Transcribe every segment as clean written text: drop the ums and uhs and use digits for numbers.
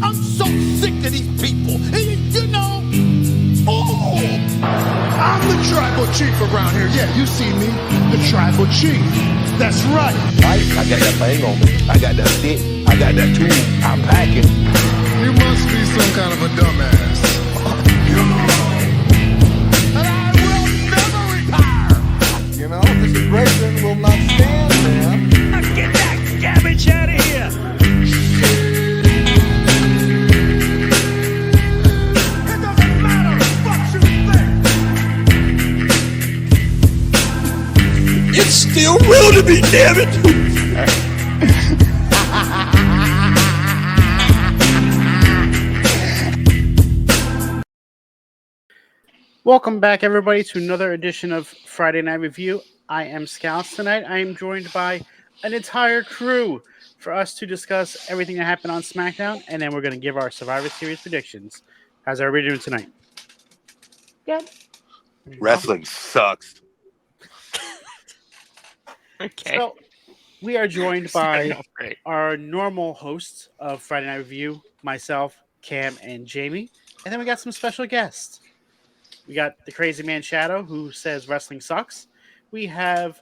I'm so sick of these people. You know, I'm the tribal chief around here. Yeah, you see me, the tribal chief. That's right. I got that thing on me. I got that stick. I got that tool. I'm packing. You must be some kind of a dumbass. and I will never retire. You know, this aggression will not stand, man. Get that cabbage out of here! It doesn't matter what you think. It's still real to me, damn it! Welcome back, everybody, to another edition of Friday Night Review. I am Scalz. Tonight, I am joined by an entire crew for us to discuss everything that happened on Smackdown, and then we're going to give our Survivor Series predictions. How's everybody doing tonight? Good. Wrestling sucks. Okay. So, we are joined by our normal hosts of Friday Night Review, myself, Cam, and Jamey, and then we got some special guests. We got the Crazy Man Shadow, who says wrestling sucks. We have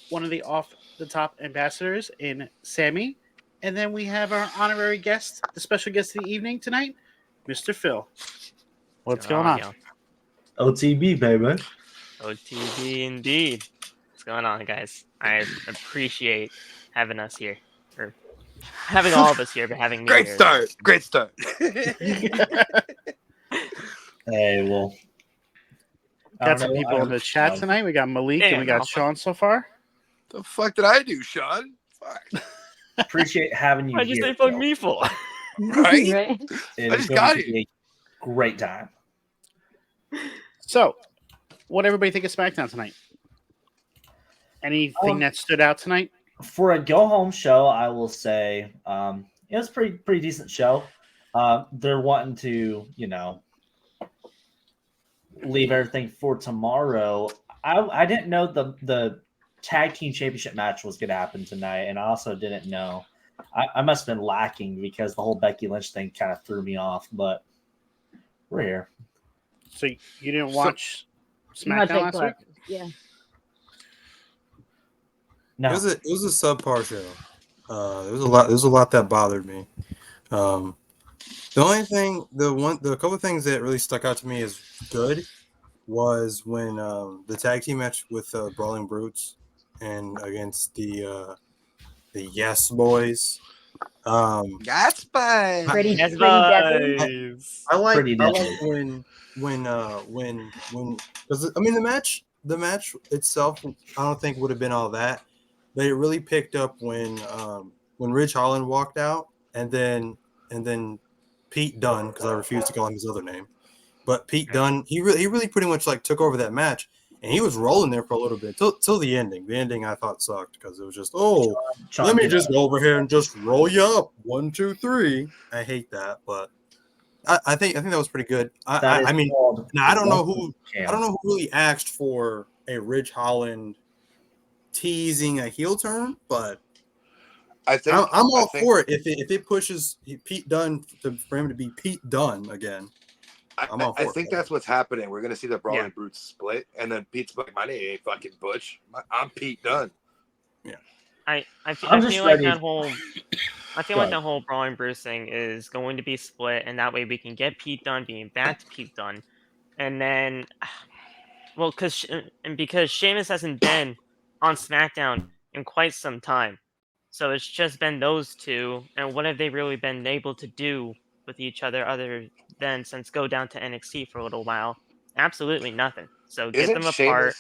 one of the off-the-top ambassadors in Sammy. And then we have our honorary guest, the special guest of the evening tonight, Mr. Phil. What's going on? Yo. OTB, baby. OTB indeed. What's going on, guys? I appreciate having us here. Or having all of us here, but having me Great here. start. Great start. Hey, well. Got some people in the chat tonight. We got Malik and we got Sean so far. The fuck did I do, Sean? Fuck. Appreciate having you Why'd you here. say fuck Phil. me for? Right? Right? It I is just going got to it. be a great time. So, what everybody think of SmackDown tonight? Anything that stood out tonight? For a go-home show, I will say it was a pretty decent show. They're wanting to, leave everything for tomorrow. I didn't know the tag team championship match was going to happen tonight, and I also didn't know. I must have been lacking because the whole Becky Lynch thing kind of threw me off, but we're here. So, you didn't watch Not SmackDown last week? Yeah. No, It was a subpar show. There was a lot that bothered me. The couple of things that really stuck out to me as good was when the tag team match with Brawling Brutes and against the Yes Boys. That's fine. Pretty Yes, deadly. boys. I like Pretty deadly. when because I mean the match itself I don't think would have been all that, but it really picked up when Ridge Holland walked out and then Pete Dunne, because I refuse to call him his other name, but Pete Dunne, he really pretty much like took over that match, and he was rolling there for a little bit till the ending. The ending I thought sucked because it was just let me just go over here and just roll you up 1, 2, 3. I hate that, but I think that was pretty good. I mean, now I don't know who really asked for a Ridge Holland teasing a heel turn, but I think I'm all for it if it pushes Pete Dunne for him to be Pete Dunne again. I'm all for I it. think that's what's happening. We're gonna see the Brawling Brutes split, and then Pete's like, "My name ain't fucking Butch. I'm Pete Dunne." Yeah, I feel I'm like just ready. that whole Brawling Bruce thing is going to be split, and that way we can get Pete Dunne being back to Pete Dunne, and then, well, because Sheamus hasn't been on SmackDown in quite some time, so it's just been those two, and what have they really been able to do with each other other than since go down to NXT for a little while? Absolutely nothing. So get them apart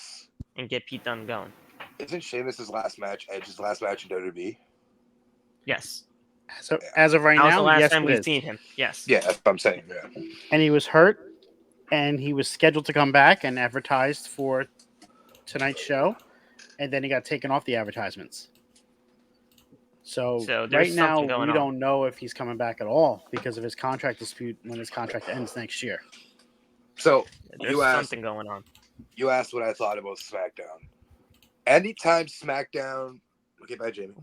and get Pete Dunne going. Isn't Sheamus' last match Edge's last match in WWE? Yes. So, as of right That was the now, last yes, time it we've is. seen him. Yes. Yeah, that's what I'm saying. Yeah. And he was hurt, and he was scheduled to come back and advertised for tonight's show, and then he got taken off the advertisements. So there's right now, something going we on. don't know if he's coming back at all because of his contract dispute when his contract ends next year. So There's you asked, something going on. you asked what I thought about SmackDown. Anytime SmackDown, okay, bye, Jamie.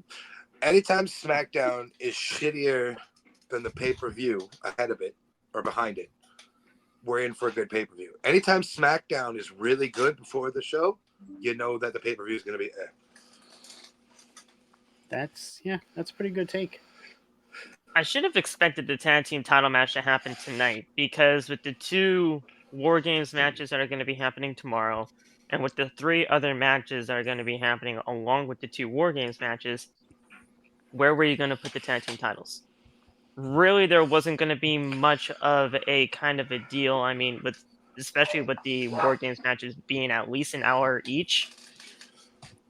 anytime SmackDown is shittier than the pay-per-view ahead of it or behind it, we're in for a good pay-per-view. Anytime SmackDown is really good before the show, you know that the pay-per-view is going to be That's a pretty good take. I should have expected the tag team title match to happen tonight because with the 2 War Games matches that are going to be happening tomorrow, and with the 3 other matches that are going to be happening along with the 2 War Games matches, where were you going to put the tag team titles? Really, there wasn't going to be much of a kind of a deal. I mean, especially with the War Games matches being at least an hour each,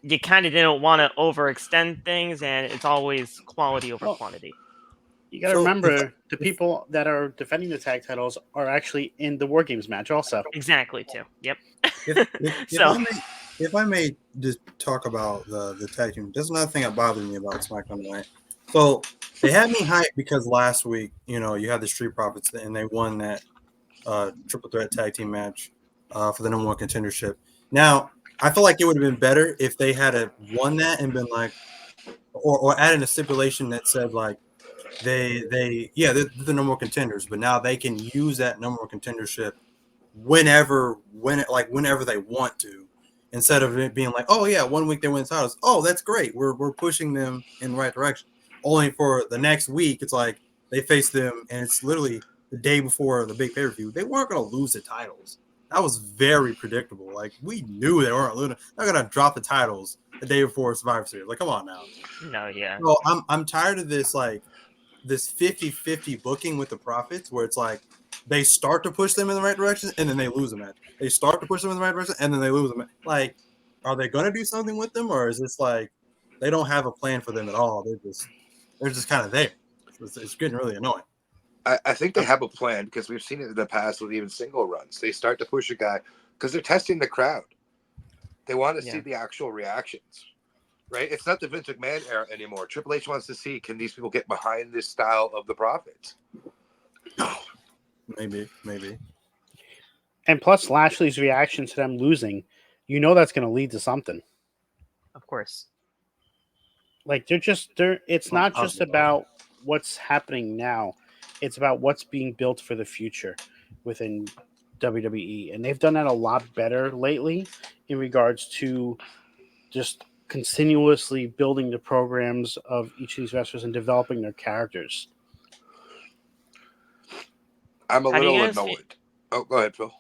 you kind of didn't want to overextend things, and it's always quality over quantity. You got to remember, the people that are defending the tag titles are actually in the War Games match also. Exactly, too. Yep. If I may just talk about the tag team, there's another thing that bothered me about SmackDown tonight. So they had me hyped because last week, you had the Street Profits and they won that triple threat tag team match for the number 1 contendership. Now, I feel like it would have been better if they had won that and been like, or added a stipulation that said like, they're the number 1 contenders, but now they can use that number 1 contendership whenever they want to, instead of it being like, oh yeah, 1 week they win the titles, oh that's great, we're pushing them in the right direction, only for the next week it's like they face them and it's literally the day before the big pay-per-view. They weren't going to lose the titles. That was very predictable. Like, we knew they weren't losing. They're going to drop the titles the day before Survivor Series. Like, come on now. No, yeah. So I'm tired of this, like, this 50-50 booking with the Profits, where it's like they start to push them in the right direction and then they lose them. They start to push them in the right direction and then they lose them. Like, are they going to do something with them, or is this like they don't have a plan for them at all? They're just kind of there. It's getting really annoying. I think they have a plan because we've seen it in the past with even single runs. They start to push a guy because they're testing the crowd. They want to see the actual reactions, right? It's not the Vince McMahon era anymore. Triple H wants to see, can these people get behind this style of the Profits? Maybe. And plus Lashley's reaction to them losing, that's going to lead to something. Of course. Like, it's not just about what's happening now. It's about what's being built for the future within WWE. And they've done that a lot better lately in regards to just continuously building the programs of each of these wrestlers and developing their characters. I'm a little annoyed. Oh, go ahead, Phil.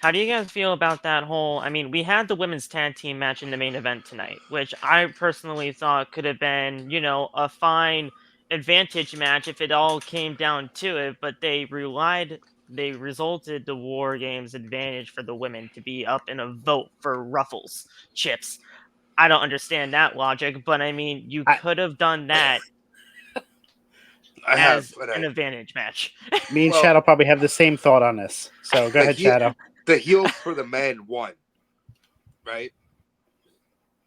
How do you guys feel about that whole... I mean, we had the women's tag team match in the main event tonight, which I personally thought could have been, a fine advantage match if it all came down to it, but they resulted the War Games advantage for the women to be up in a vote for Ruffles chips. I don't understand that logic, but I mean, you could have done that as an advantage match. Me and Shadow probably have the same thought on this. So go ahead, Shadow. The heels for the men won, right?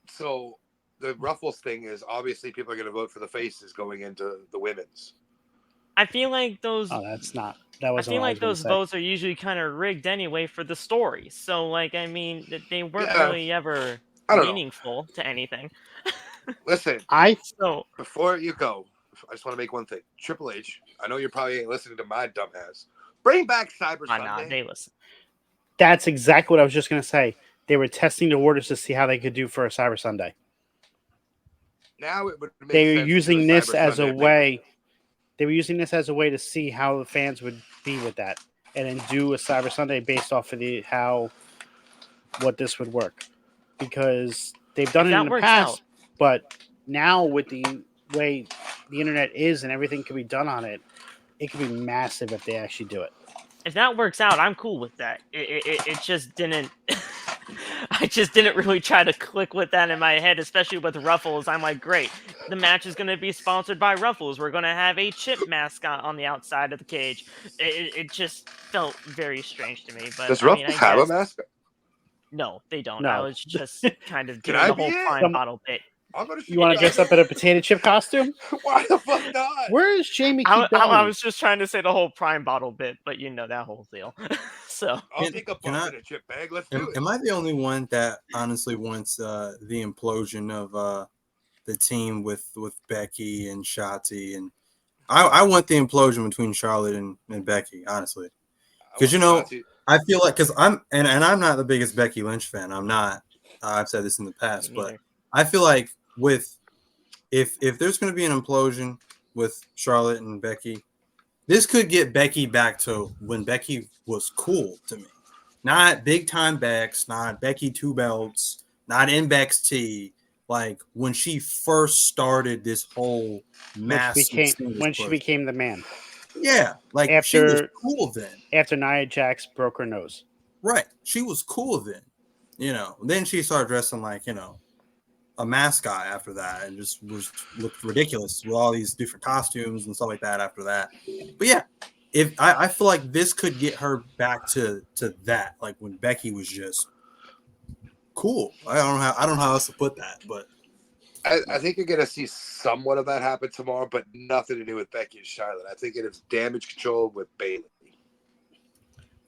So the Ruffles thing is obviously people are going to vote for the faces going into the women's. I feel like those. Oh, that wasn't. I feel like those votes are usually kind of rigged anyway for the story. So, like, I mean, they weren't really ever meaningful to anything. Listen, before you go, I just want to make one thing. Triple H, I know you're probably ain't listening to my dumbass. Bring back Cyber Sunday. Nah, they listen. That's exactly what I was just going to say. They were testing the waters to see how they could do for a Cyber Sunday. Now it would make they were sense using this as Sunday a way. They were using this as a way to see how the fans would be with that, and then do a Cyber Sunday based off of what this would work, because they've done it in the past. But now with the way the internet is and everything can be done on it, it could be massive if they actually do it. If that works out, I'm cool with that. It just didn't. I just didn't really try to click with that in my head, especially with Ruffles. I'm like, great. The match is going to be sponsored by Ruffles. We're going to have a chip mascot on the outside of the cage. It just felt very strange to me. But does Ruffles have a mascot? No, they don't. No. I was just kind of doing the whole prime bottle bit. You want to dress up in a potato chip costume? Why the fuck not? Where is Jamey? I was just trying to say the whole prime bottle bit, but that whole deal. So I'll take a bump in a chip bag. Let's do it. Am I the only one that honestly wants the implosion of the team with Becky and Shotzi, and I want the implosion between Charlotte and Becky, honestly, because I feel like because I'm not the biggest Becky Lynch fan. I'm not. I've said this in the past, but I feel like if there's going to be an implosion with Charlotte and Becky, this could get Becky back to when Becky was cool to me. Not big time Bex, not Becky 2 belts, not NXT. Like when she first started this whole massive when she became the man. Yeah, like she was cool then. After Nia Jax broke her nose. Right. She was cool then. Then she started dressing like, a mascot after that and just looked ridiculous with all these different costumes and stuff like that after that. But yeah, if I feel like this could get her back to that, like when Becky was just cool. I don't know how else to put that, but I think you're gonna see somewhat of that happen tomorrow, but nothing to do with Becky and Charlotte. I think it is damage control with Bayley.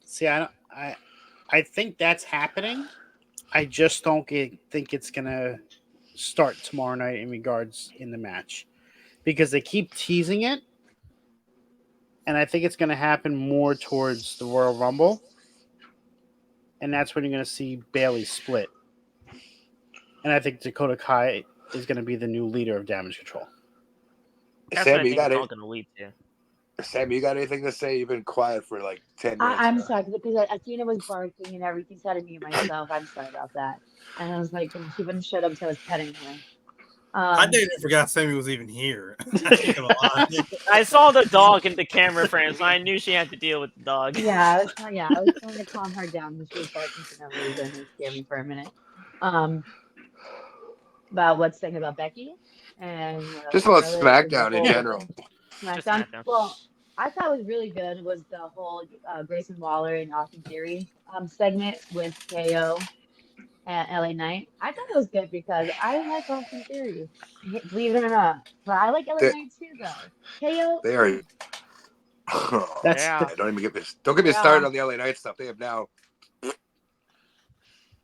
See, I think that's happening. I just don't think it's gonna start tomorrow night in regards in the match because they keep teasing it, and I think it's going to happen more towards the Royal Rumble, and that's when you're going to see Bayley split, and I think Dakota Kai is going to be the new leader of Damage Control. That's what I think it's all going to lead to. Sammy, you got anything to say? You've been quiet for like 10 minutes. I'm sorry because Athena was barking and everything, so I had to mute myself. I'm sorry about that. And I was like, she wouldn't shut up until I was petting her. I didn't forgot Sammy was even here. I saw the dog in the camera frame, so I knew she had to deal with the dog. Yeah, I was trying to calm her down because she was barking for no reason. It scared me for a minute. About what's saying about Becky and just about Smackdown in general. Smackdown. Well, I thought it was really good was the whole Grayson Waller and Austin Theory segment with KO and LA Knight. I thought it was good because I like Austin Theory, believe it or not. But I like LA Knight too, though. KO. They are. Don't get me started on the LA Knight stuff. They have now.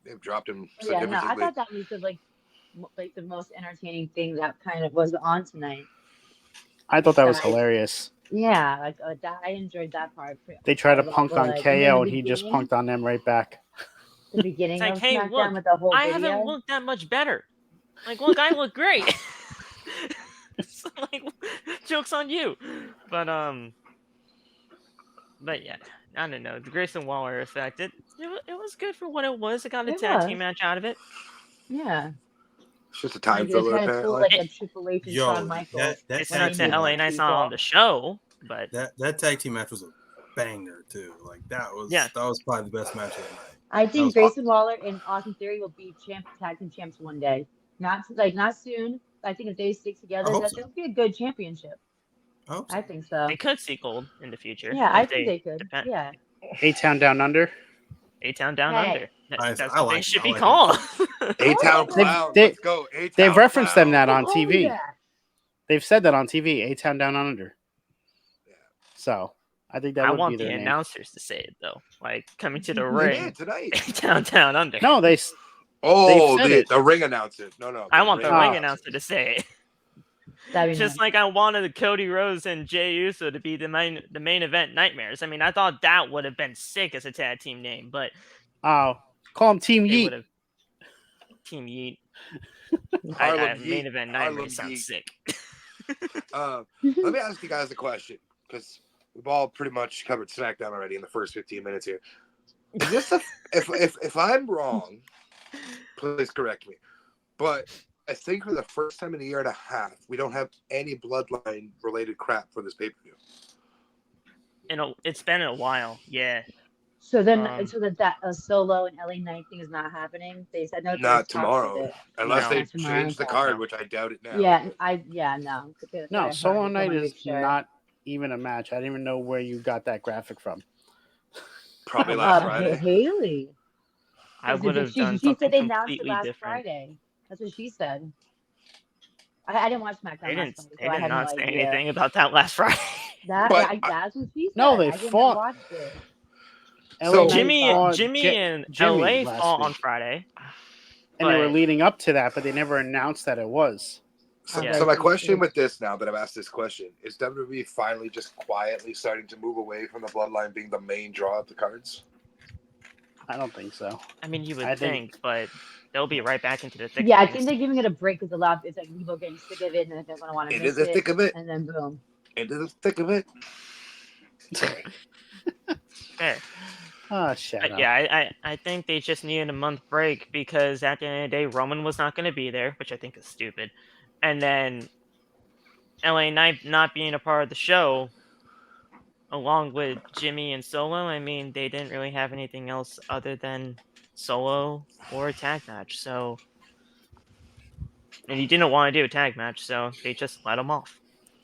They've dropped him significantly. I thought that was like the most entertaining thing that kind of was on tonight. I thought that was hilarious. Yeah, I enjoyed that part. They tried to punk on KO, and he just punked on them right back. The beginning of hey, SmackDown look, with the whole I video. haven't looked that much better. Like, look, I look great. So, like, joke's on you. But yeah, I don't know. The Grayson Waller effect, it was good for what it was. It got a tag team match out of it. Yeah. It's just a time filler, apparently. Like a Triple H and Shawn Michaels. It's not that LA Knight's not on the show, but that tag team match was a banger too. Like that was probably the best match of the night. I think Grayson Waller and Austin Theory will be tag team champs one day. Not soon. I think if they stick together, that'll be a good championship. I think so. They could see gold in the future. Yeah, I think they could. Yeah. A-Town Down Under. A-Town Down Under. That's what they should be it. called. A-Town Clown. Let's go. A-Town They've referenced them that on TV. Yeah. They've said that on TV. A-Town Down Under. Yeah. So I think that would be their name. Announcers to say it though, like coming to the ring tonight. A-Town Down Under. No, the ring announcer. No. I want the ring announcer to say it. Just like I wanted Cody Rhodes and Jey Uso to be the main event Nightmares. I mean, I thought that would have been sick as a tag team name, but call them Team Yeet. Team Yeet. Main event Nightmares sounds sick. Let me ask you guys a question because we've all pretty much covered SmackDown already in the first 15 minutes here. Is this if I'm wrong, please correct me, but I think for the first time in a year and a half, we don't have any bloodline related crap for this pay-per-view. It's been a while, yeah. So then, that Solo and LA Knight thing is not happening. They said no. Not tomorrow, unless they change the card, which I doubt it now. No. No, Solo Knight is not even a match. I didn't even know where you got that graphic from. Probably last Friday. Haley. I would have done something said they announced it completely last different. Friday. That's what she said. I didn't watch SmackDown. They did not say anything about that last Friday. That's what she said. No, they fought. So Jimmy and LA fought on Friday. And they were leading up to that, but they never announced that it was. So my question with this, now that I've asked this question, is WWE finally just quietly starting to move away from the Bloodline being the main draw of the cards? I don't think so. I mean, you would think, but they'll be right back into the thick. Yeah, of I think they're giving it a break because it's like people are getting sick of it and they're going to want to miss it. Into the thick of it. And then boom. Into the thick of it. Fair. Oh, shut up. Yeah, I think they just needed a month break because at the end of the day, Roman was not going to be there, which I think is stupid. And then LA Knight not being a part of the show, along with Jimmy and Solo, I mean, they didn't really have anything else other than Solo or a tag match. So, and he didn't want to do a tag match, so they just let him off.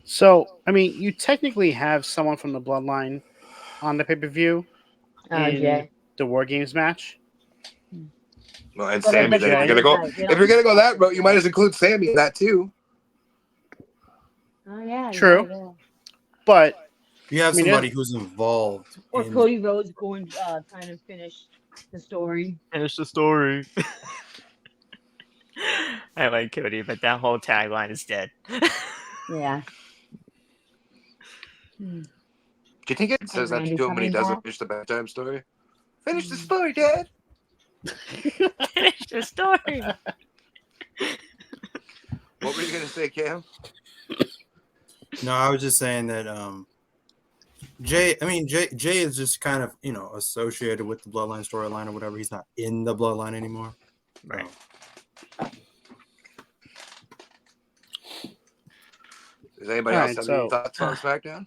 So, I mean, you technically have someone from the Bloodline on the pay-per-view in the War Games match. Well, and Sammy, if you're gonna go that route, you might as include Sammy in that too. Oh yeah. True. Yeah. But you have somebody who's involved. Or Cody Rhodes going trying to finish the story. Finish the story. I like Cody, but that whole tagline is dead. Yeah. Do you think it says that to him when he doesn't finish the bedtime story? Finish the story, Dad. Finish the story. What were you gonna say, Cam? No, I was just saying that Jay is just kind of, associated with the Bloodline storyline or whatever. He's not in the Bloodline anymore. Right. Does anybody else have any thoughts on SmackDown?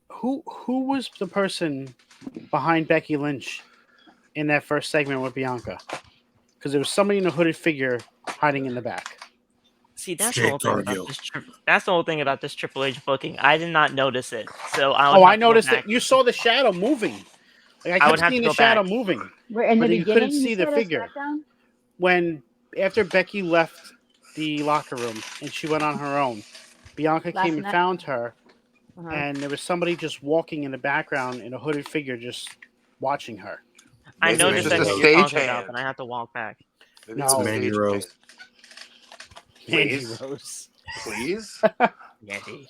Who was the person behind Becky Lynch in that first segment with Bianca? Because there was somebody in a hooded figure hiding in the back. See, that's the whole thing about this. That's the whole thing about this Triple H booking. I did not notice it, so I noticed it. You saw the shadow moving. Like, I kept seeing the shadow moving, but you couldn't see the figure. When after Becky left the locker room and she went on her own, Bianca came and found her, and there was somebody just walking in the background in a hooded figure, just watching her. I noticed that you're talking about, but I have to walk back. No, Mandy Rose. Mandy Rose. Please? Mandy.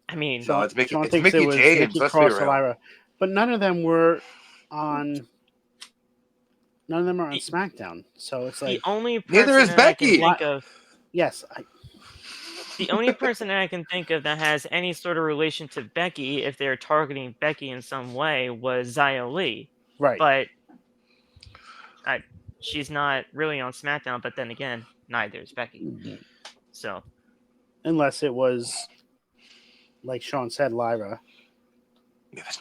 I mean, no, it's Mickey James. Nikki Cross, Lyra. But none of them were on. None of them are on SmackDown. So it's like the only person neither is Becky. I can think of, yes. The only person that I can think of that has any sort of relation to Becky, if they're targeting Becky in some way, was Xia Li. Right. But she's not really on SmackDown, but then again, neither is Becky. Mm-hmm. So. Unless it was, like Sean said, Lyra.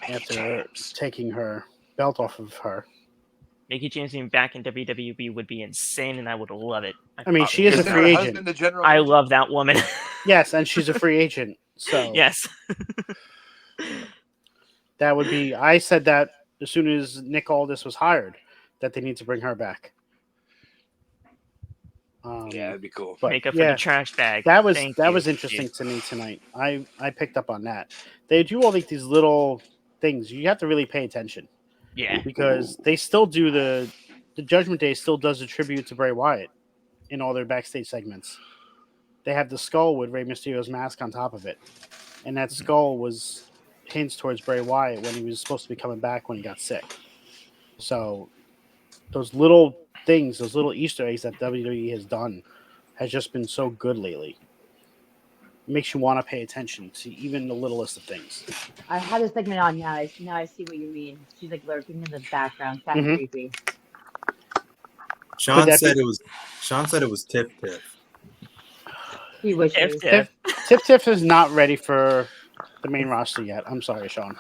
After taking her belt off of her. Mickey James being back in WWE would be insane, and I would love it. I mean, she is a free agent. I love that woman. Yes, and she's a free agent. So yes, that would be. I said that as soon as Nick Aldis was hired, that they need to bring her back. Yeah, that'd be cool. But make up for the trash bag. That was interesting to me tonight. I picked up on that. They do all these little things. You have to really pay attention. Yeah, because they still do the Judgment Day still does a tribute to Bray Wyatt in all their backstage segments. They have the skull with Rey Mysterio's mask on top of it, and that skull was hints towards Bray Wyatt when he was supposed to be coming back when he got sick. So those little things, those little Easter eggs that WWE has done, has just been so good lately. It makes you want to pay attention to even the littlest of things. I had a segment on now. Now I see what you mean. She's like lurking in the background, kind of creepy. Sean said it was Tiff Tiff. He wishes. Tiff Tiff is not ready for the main roster yet. I'm sorry, Sean.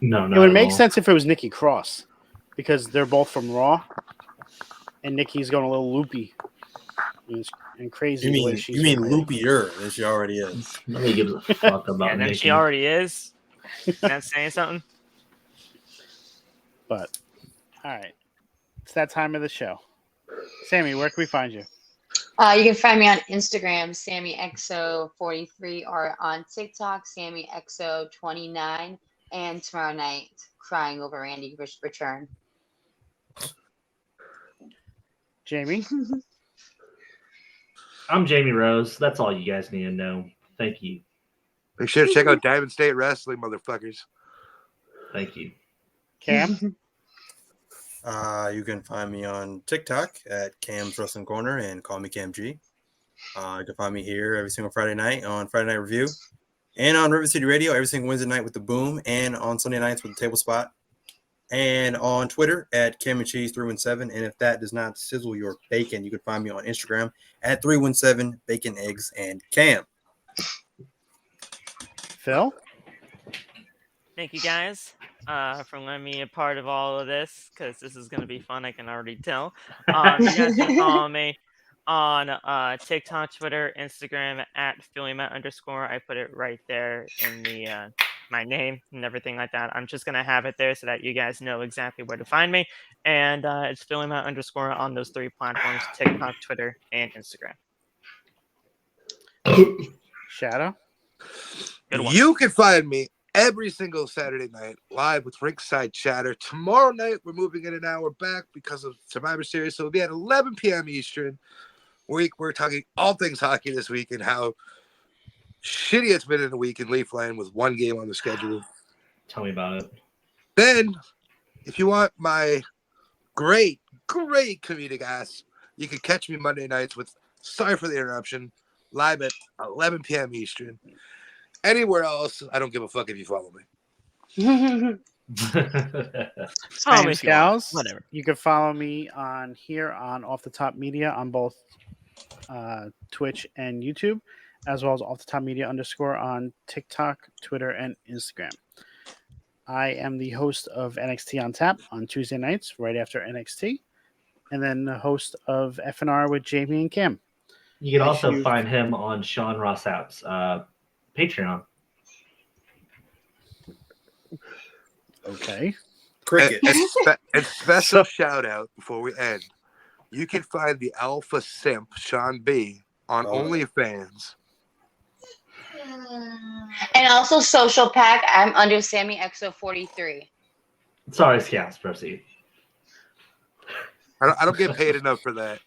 No, it would make sense if it was Nikki Cross, because they're both from Raw, and Nikki's going a little loopy and crazy. You mean loopier than she already is? Let me give a fuck about Nikki. She already is. That's saying something. But all right, it's that time of the show. Sammy, where can we find you? You can find me on Instagram, SammyXO43, or on TikTok, SammyXO29, and tomorrow night, crying over Randy return. Jamey. I'm Jamie Rose. That's all you guys need to know. Thank you. Make sure to check out Diamond State Wrestling, motherfuckers. Thank you. Cam. You can find me on TikTok at Cam's Wrestling Corner and call me Cam G. You can find me here every single Friday night on Friday Night Review and on River City Radio every single Wednesday night with The Boom and on Sunday nights with The Table Spot and on Twitter at Cam and Cheese 317. And if that does not sizzle your bacon, you can find me on Instagram at 317 Bacon, Eggs, and Cam. Phil. Thank you guys for letting me a part of all of this because this is going to be fun. I can already tell. You guys can follow me on TikTok, Twitter, Instagram at PhillyMatt_. I put it right there in the my name and everything like that. I'm just going to have it there so that you guys know exactly where to find me. And it's PhillyMatt_ on those 3 platforms, TikTok, Twitter, and Instagram. Shadow. Good one. You can find me every single Saturday night live with Ringside Chatter. Tomorrow night, we're moving it an hour back because of Survivor Series. So it'll be at 11 p.m. Eastern. We're talking all things hockey this week and how shitty it's been in a week in Leafland with 1 game on the schedule. Tell me about it. Then, if you want my great comedic ass, you can catch me Monday nights with Sorry for the Interruption, live at 11 p.m. Eastern. Anywhere else, I don't give a fuck if you follow me. I'm Scalz. Whatever. You can follow me on here on Off the Top Media on both Twitch and YouTube, as well as Off the Top Media _ on TikTok, Twitter, and Instagram. I am the host of NXT on Tap on Tuesday nights, right after NXT, and then the host of FNR with Jamey and Cam. You can also find him on Sean Ross App's Patreon. Okay. Cricket. And special shout out before we end. You can find the Alpha Simp, Sean B, on OnlyFans. And also Social Pack, I'm under Sammy XO43. Sorry, Scalz, proceed. I don't get paid enough for that.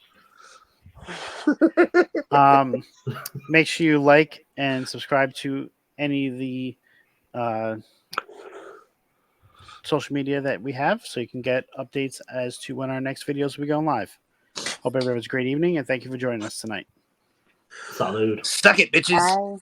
Make sure you like and subscribe to any of the social media that we have so you can get updates as to when our next videos will be going live. Hope everyone has a great evening and thank you for joining us tonight. Salud. Suck it, bitches. Bye.